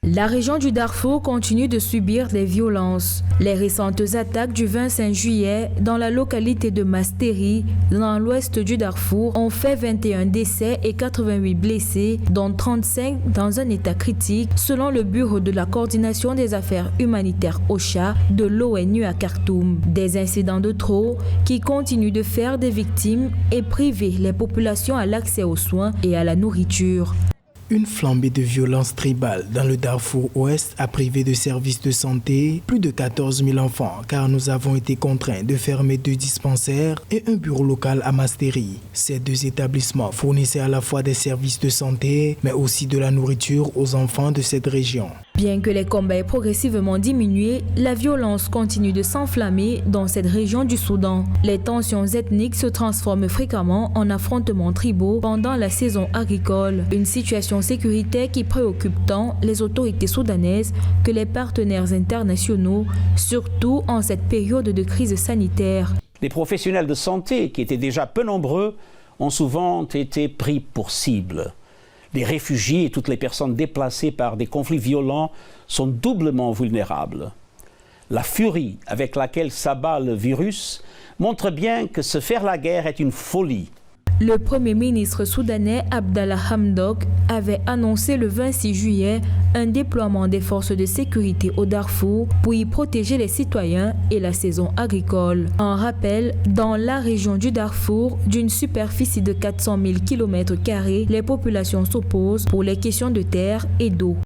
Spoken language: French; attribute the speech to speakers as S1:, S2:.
S1: La région du Darfour continue de subir des violences. Les récentes attaques du 25 juillet dans la localité de Masteri, dans l'ouest du Darfour, ont fait 21 décès et 88 blessés, dont 35 dans un état critique, selon le Bureau de la coordination des affaires humanitaires OCHA de l'ONU à Khartoum. Des incidents de trop qui continuent de faire des victimes et priver les populations à l'accès aux soins et à la nourriture.
S2: Une flambée de violence tribale dans le Darfour Ouest a privé de services de santé plus de 14 000 enfants car nous avons été contraints de fermer 2 dispensaires et un bureau local à Masteri. Ces 2 établissements fournissaient à la fois des services de santé mais aussi de la nourriture aux enfants de cette région.
S1: Bien que les combats aient progressivement diminué, la violence continue de s'enflammer dans cette région du Soudan. Les tensions ethniques se transforment fréquemment en affrontements tribaux pendant la saison agricole. Une situation sécuritaire qui préoccupe tant les autorités soudanaises que les partenaires internationaux, surtout en cette période de crise sanitaire.
S3: Les professionnels de santé, qui étaient déjà peu nombreux, ont souvent été pris pour cible. Les réfugiés et toutes les personnes déplacées par des conflits violents sont doublement vulnérables. La furie avec laquelle s'abat le virus montre bien que se faire la guerre est une folie.
S1: Le Premier ministre soudanais Abdallah Hamdok avait annoncé le 26 juillet un déploiement des forces de sécurité au Darfour pour y protéger les citoyens et la saison agricole. En rappel, dans la région du Darfour, d'une superficie de 400 000 km², les populations s'opposent pour les questions de terre et d'eau.